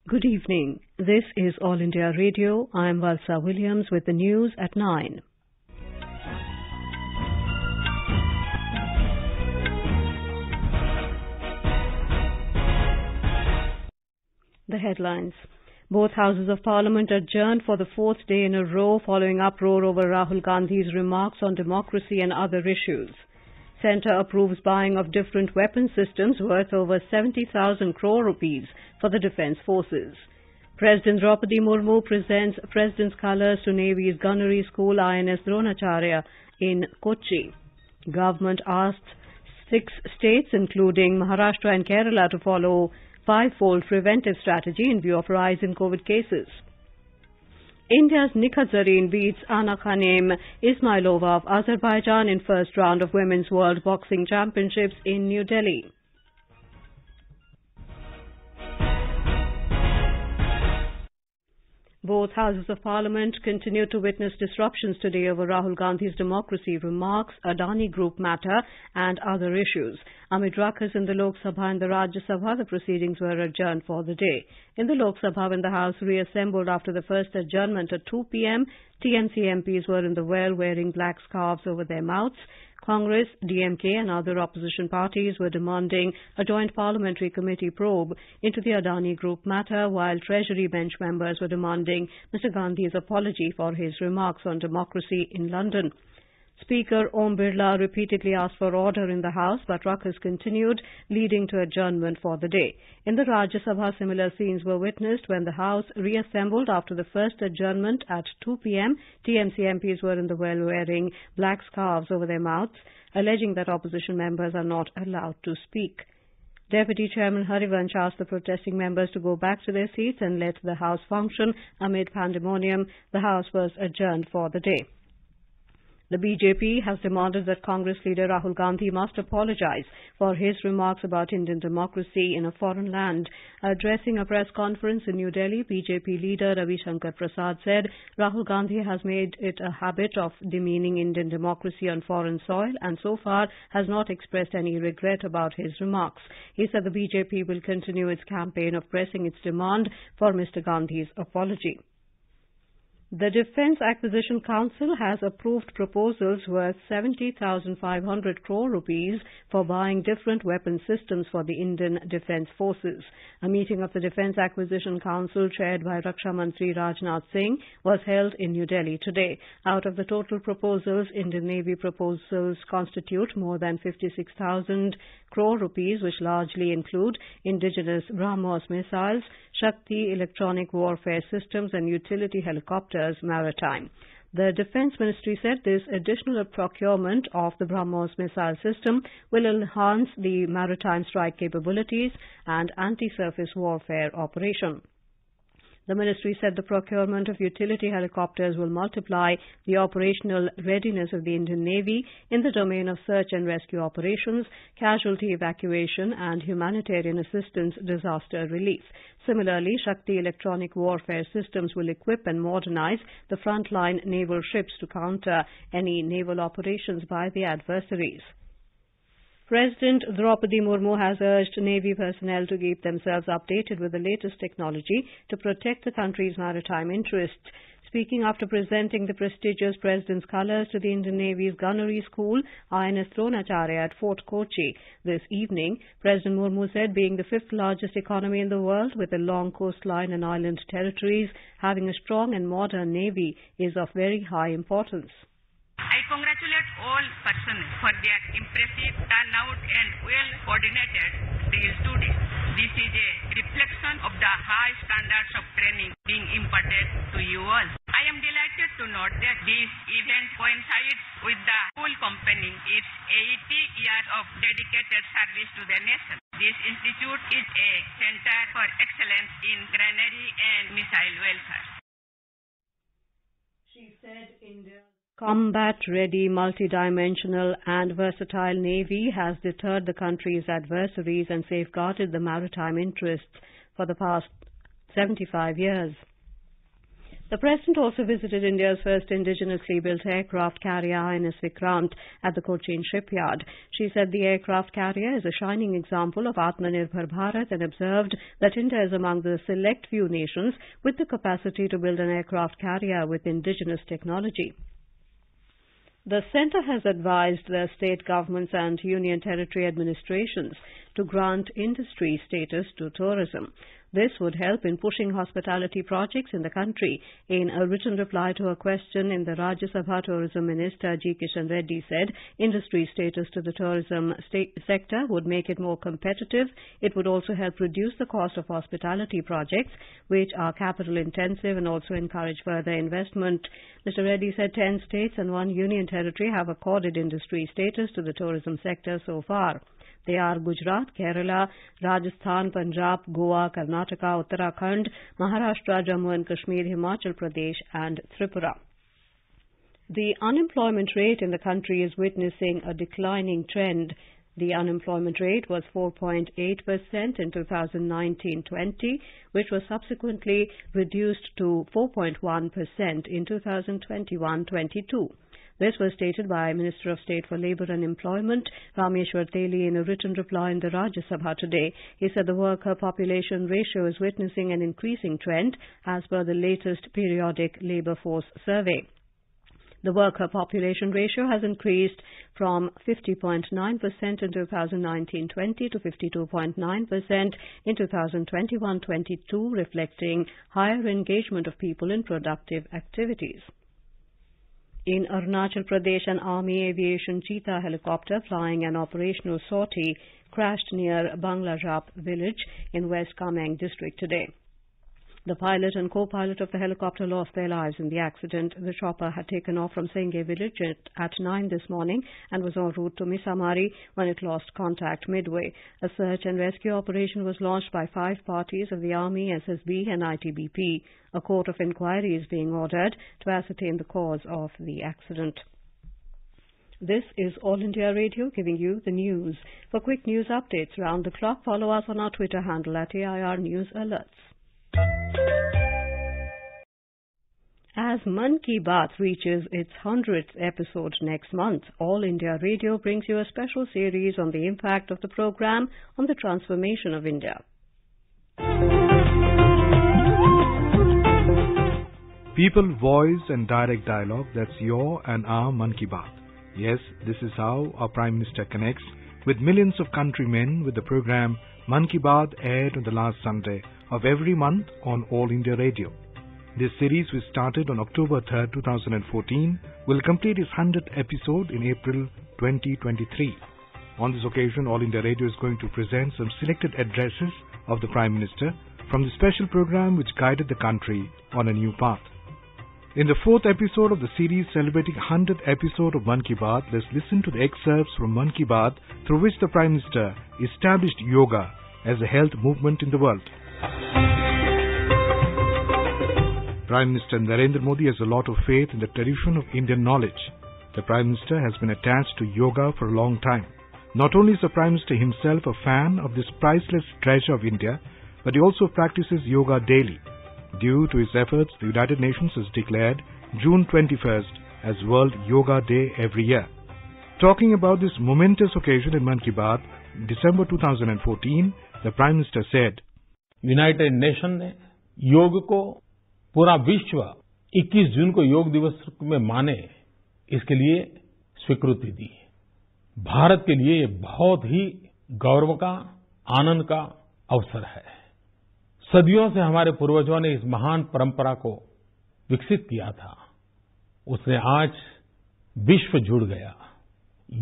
Good evening. This is All India Radio. I am Valsa Williams with the news at 9. The headlines. Both houses of parliament adjourned for the fourth day in a row following uproar over Rahul Gandhi's remarks on democracy and other issues. Centre approves buying of different weapon systems worth over 70,000 crore rupees for the defence forces. President Droupadi Murmu presents President's colours to Navy's Gunnery School INS Dronacharya in Kochi. Government asked 6 states, including Maharashtra and Kerala, to follow five-fold preventive strategy in view of rise in COVID cases. India's Nikhat Zareen beats Anakhanim Ismayilova of Azerbaijan in first round of Women's World Boxing Championships in New Delhi. Both houses of parliament continue to witness disruptions today over Rahul Gandhi's democracy remarks, Adani Group matter and other issues. Amid ruckus in the Lok Sabha and the Rajya Sabha, the proceedings were adjourned for the day. In the Lok Sabha, when the House reassembled after the first adjournment at 2 p.m, TMC MPs were in the well wearing black scarves over their mouths. Congress, DMK and other opposition parties were demanding a joint parliamentary committee probe into the Adani Group matter, while Treasury bench members were demanding Mr. Gandhi's apology for his remarks on democracy in London. Speaker Om Birla repeatedly asked for order in the House, but ruckus continued, leading to adjournment for the day. In the Rajya Sabha, similar scenes were witnessed when the House reassembled after the first adjournment at 2 p.m. TMC MPs were in the well wearing black scarves over their mouths, alleging that opposition members are not allowed to speak. Deputy Chairman Harivansh asked the protesting members to go back to their seats and let the House function. Amid pandemonium, the House was adjourned for the day. The BJP has demanded that Congress leader Rahul Gandhi must apologize for his remarks about Indian democracy in a foreign land. Addressing a press conference in New Delhi, BJP leader Ravi Shankar Prasad said Rahul Gandhi has made it a habit of demeaning Indian democracy on foreign soil and so far has not expressed any regret about his remarks. He said the BJP will continue its campaign of pressing its demand for Mr. Gandhi's apology. The Defence Acquisition Council has approved proposals worth 70,500 crore rupees for buying different weapon systems for the Indian Defence Forces. A meeting of the Defence Acquisition Council, chaired by Raksha Mantri Rajnath Singh, was held in New Delhi today. Out of the total proposals, Indian Navy proposals constitute more than 56,000 crore rupees, which largely include indigenous BrahMos missiles, Shakti electronic warfare systems and utility helicopters maritime. The Defence Ministry said this additional procurement of the BrahMos missile system will enhance the maritime strike capabilities and anti-surface warfare operation. The ministry said the procurement of utility helicopters will multiply the operational readiness of the Indian Navy in the domain of search and rescue operations, casualty evacuation and humanitarian assistance disaster relief. Similarly, Shakti electronic warfare systems will equip and modernize the frontline naval ships to counter any naval operations by the adversaries. President Droupadi Murmu has urged Navy personnel to keep themselves updated with the latest technology to protect the country's maritime interests. Speaking after presenting the prestigious President's colours to the Indian Navy's Gunnery School, INS Dronacharya at Fort Kochi this evening, President Murmu said being the 5th largest economy in the world with a long coastline and island territories, having a strong and modern navy is of very high importance. I congratulate all personnel for their impressive turnout and well-coordinated drills today. This is a reflection of the high standards of training being imparted to you all. I am delighted to note that this event coincides with the whole company, its 80 years of dedicated service to the nation. This institute is a center for excellence in granary and missile welfare. She said India's combat-ready, multidimensional and versatile Navy has deterred the country's adversaries and safeguarded the maritime interests for the past 75 years. The President also visited India's first indigenously built aircraft carrier, INS Vikrant, at the Kochi shipyard. She said the aircraft carrier is a shining example of Atmanirbhar Bharat and observed that India is among the select few nations with the capacity to build an aircraft carrier with indigenous technology. The Centre has advised the state governments and union territory administrations to grant industry status to tourism. This would help in pushing hospitality projects in the country. In a written reply to a question in the Rajya Sabha, Tourism Minister G. Kishan Reddy said industry status to the tourism sector would make it more competitive. It would also help reduce the cost of hospitality projects, which are capital intensive, and also encourage further investment. Mr. Reddy said 10 states and 1 union territory have accorded industry status to the tourism sector so far. They are Gujarat, Kerala, Rajasthan, Punjab, Goa, Karnataka, Uttarakhand, Maharashtra, Jammu and Kashmir, Himachal Pradesh and Tripura. The unemployment rate in the country is witnessing a declining trend. The unemployment rate was 4.8% in 2019-20, which was subsequently reduced to 4.1% in 2021-22. This was stated by Minister of State for Labour and Employment, Rameshwar Teli, in a written reply in the Rajya Sabha today. He said the worker population ratio is witnessing an increasing trend as per the latest periodic labour force survey. The worker population ratio has increased from 50.9% in 2019-20 to 52.9% in 2021-22, reflecting higher engagement of people in productive activities. In Arunachal Pradesh, an Army Aviation Cheetah helicopter flying an operational sortie crashed near Banglarap village in West Kameng district today. The pilot and co-pilot of the helicopter lost their lives in the accident. The chopper had taken off from Senge village at 9 this morning and was en route to Misamari when it lost contact midway. A search and rescue operation was launched by 5 parties of the Army, SSB and ITBP. A court of inquiry is being ordered to ascertain the cause of the accident. This is All India Radio giving you the news. For quick news updates round the clock, follow us on our Twitter handle at AIR News Alerts. As Mann Ki Baat reaches its 100th episode next month, All India Radio brings you a special series on the impact of the program on the transformation of India. People, voice and direct dialogue, that's your and our Mann Ki Baat. Yes, this is how our Prime Minister connects with millions of countrymen with the program Mann Ki Baat, aired on the last Sunday of every month on All India Radio. This series, which started on October 3rd, 2014, will complete its 100th episode in April 2023. On this occasion, All India Radio is going to present some selected addresses of the Prime Minister from the special program which guided the country on a new path. In the 4th episode of the series celebrating 100th episode of Mann Ki Baat, let's listen to the excerpts from Mann Ki Baat through which the Prime Minister established yoga as a health movement in the world. Prime Minister Narendra Modi has a lot of faith in the tradition of Indian knowledge. The Prime Minister has been attached to yoga for a long time. Not only is the Prime Minister himself a fan of this priceless treasure of India, but he also practices yoga daily. Due to his efforts, the United Nations has declared June 21st as World Yoga Day every year. Talking about this momentous occasion in Mann Ki Baat, December 2014, the Prime Minister said, United nation ने योग को पूरा विश्व 21 जून को योग दिवस में माने, इसके लिए स्वीकृति दी। भारत के लिए ये बहुत ही गौरव का, आनंद का अवसर है। सदियों से हमारे पूर्वजों ने इस महान परंपरा को विकसित किया था, उसने आज विश्व जुड़ गया।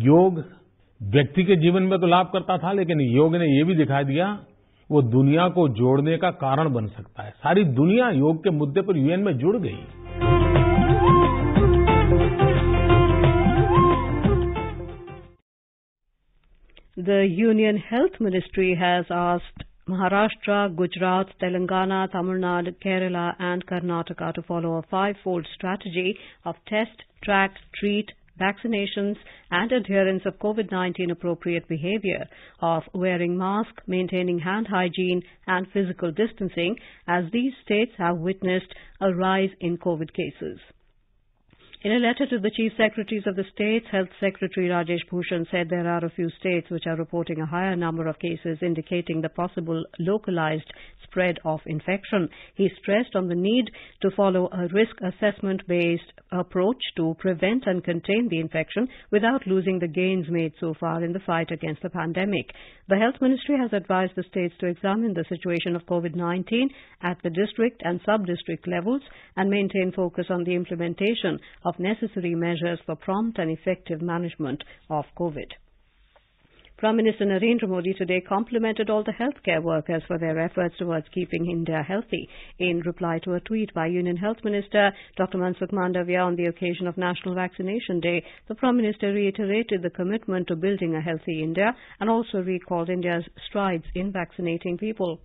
योग व्यक्ति के जीवन में तो लाभ करता था, लेकिन योग ने ये भी दिखा दिया वो दुनिया को जोड़ने का कारण बन सकता है। सारी दुनिया योग के मुद्दे पर यूएन में जुड़ गई। The Union Health Ministry has asked Maharashtra, Gujarat, Telangana, Tamil Nadu, Kerala and Karnataka to follow a 5-fold strategy of test, track, treat, vaccinations and adherence of COVID-19 appropriate behavior of wearing masks, maintaining hand hygiene and physical distancing, as these states have witnessed a rise in COVID cases. In a letter to the Chief Secretaries of the states, Health Secretary Rajesh Bhushan said there are a few states which are reporting a higher number of cases, indicating the possible localized spread of infection. He stressed on the need to follow a risk assessment-based approach to prevent and contain the infection without losing the gains made so far in the fight against the pandemic. The Health Ministry has advised the states to examine the situation of COVID-19 at the district and sub-district levels and maintain focus on the implementation of necessary measures for prompt and effective management of COVID. Prime Minister Narendra Modi today complimented all the healthcare workers for their efforts towards keeping India healthy. In reply to a tweet by Union Health Minister Dr. Mansukh Mandavia on the occasion of National Vaccination Day, the Prime Minister reiterated the commitment to building a healthy India and also recalled India's strides in vaccinating people.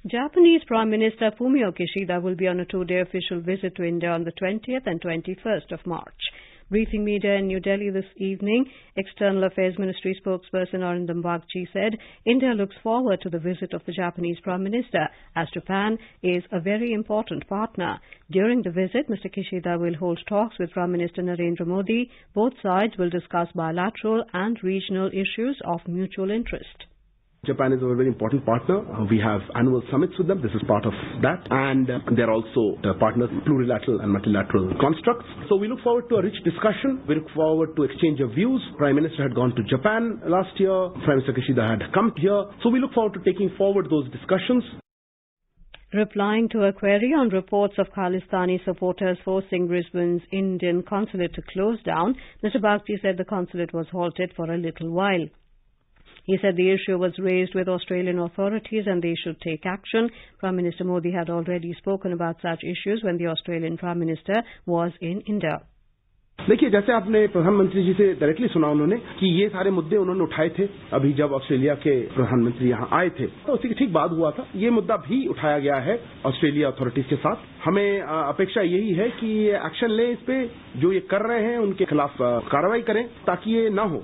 Japanese Prime Minister Fumio Kishida will be on a two-day official visit to India on the 20th and 21st of March. Briefing media in New Delhi this evening, External Affairs Ministry spokesperson Arindam Bagchi said India looks forward to the visit of the Japanese Prime Minister, as Japan is a very important partner. During the visit, Mr. Kishida will hold talks with Prime Minister Narendra Modi. Both sides will discuss bilateral and regional issues of mutual interest. Japan is a very important partner. We have annual summits with them. This is part of that. And they're also partners in plurilateral and multilateral constructs. So we look forward to a rich discussion. We look forward to exchange of views. Prime Minister had gone to Japan last year. Prime Minister Kishida had come here. So we look forward to taking forward those discussions. Replying to a query on reports of Khalistani supporters forcing Brisbane's Indian consulate to close down, Mr. Bagchi said the consulate was halted for a little while. He said the issue was raised with Australian authorities and they should take action. Prime Minister Modi had already spoken about such issues when the Australian Prime Minister was in India. देखिए, जैसे आपने प्रधानमंत्री जी से directly सुना उन्होंने कि ये सारे मुद्दे उन्होंने उठाए थे अभी जब ऑस्ट्रेलिया के प्रधानमंत्री यहाँ आए थे, तो उसी की ठीक बात हुआ था। ये मुद्दा भी उठाया गया है ऑस्ट्रेलिया अथॉरिटीज के साथ। हमें अपेक्षा यही है कि ये एक्शन लें, इस पे जो ये कर रहे हैं उनके खिलाफ कार्रवाई करें ताकि ये ना हो।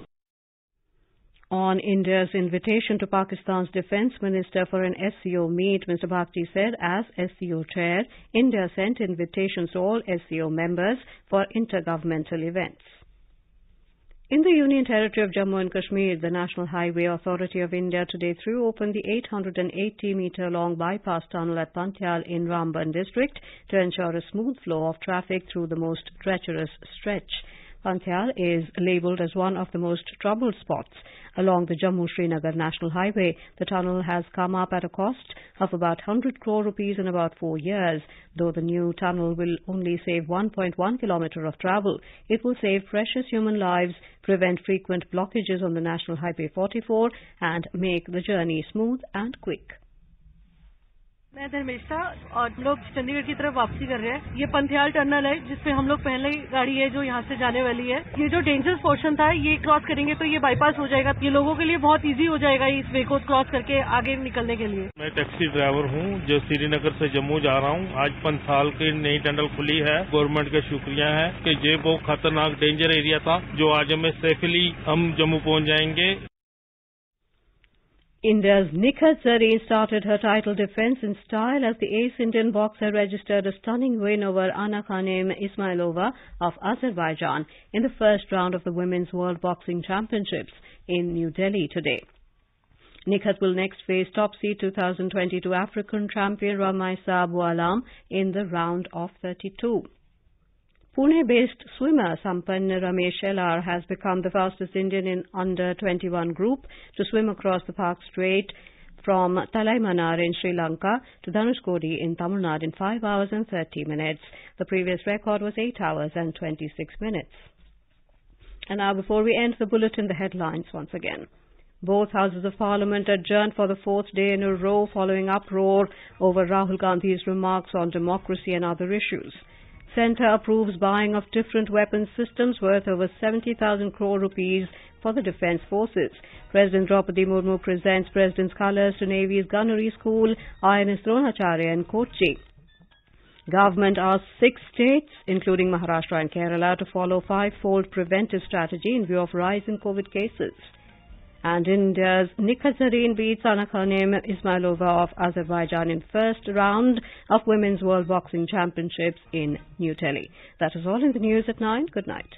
On India's invitation to Pakistan's Defence Minister for an SCO meet, Mr. Bagchi said, as SCO chair, India sent invitations to all SCO members for intergovernmental events. In the Union Territory of Jammu and Kashmir, the National Highway Authority of India today threw open the 880-metre-long bypass tunnel at Pantyal in Ramban district to ensure a smooth flow of traffic through the most treacherous stretch. Pantyal is labelled as one of the most troubled spots along the Jammu-Srinagar National Highway. The tunnel has come up at a cost of about 100 crore rupees in about 4 years. Though the new tunnel will only save 1.1 kilometre of travel, it will save precious human lives, prevent frequent blockages on the National Highway 44 and make the journey smooth and quick. मैं धर्मेशा और हम लोग चंडीगढ़ की तरफ वापसी कर रहे हैं। ये पंथियाल टनल है जिसपे हम लोग पहले ही गाड़ी है जो यहाँ से जाने वाली है। ये जो डेंजरस पोर्शन था ये क्रॉस करेंगे तो ये बाईपास हो जाएगा। ये लोगों के लिए बहुत इजी हो जाएगा इस वे को क्रॉस करके आगे निकलने के लिए। मैं टैक्सी ड्राइवर हूँ जो श्रीनगर से जम्मू जा रहा हूँ। आज पंथियाल की नई टनल खुली है। गवर्नमेंट का शुक्रिया है कि ये बहुत खतरनाक डेंजर एरिया था जो आज हमें सेफली हम जम्मू पहुँच जाएंगे। India's Nikhat Zareen started her title defence in style as the ace Indian boxer registered a stunning win over Anakhanim Ismayilova of Azerbaijan in the first round of the Women's World Boxing Championships in New Delhi today. Nikhat will next face top seed 2022 African champion Ramaisa Boualam in the round of 32. Pune-based swimmer Sampann Ramesh Elar has become the fastest Indian in under-21 group to swim across the Park Strait from Talaimanar in Sri Lanka to Dhanushkodi in Tamil Nadu in 5 hours and 30 minutes. The previous record was 8 hours and 26 minutes. And now, before we end the bulletin, the headlines once again. Both houses of parliament adjourned for the fourth day in a row following uproar over Rahul Gandhi's remarks on democracy and other issues. Centre approves buying of different weapons systems worth over 70,000 crore rupees for the defence forces. President Droupadi Murmu presents President's colours to Navy's Gunnery School, INS Dronacharya in Kochi. Government asked 6 states, including Maharashtra and Kerala, to follow 5-fold preventive strategy in view of rise in COVID cases. And India's Nikhat Zareen beats Anakhanim Ismayilova of Azerbaijan in first round of Women's World Boxing Championships in New Delhi. That is all in the news at 9. Good night.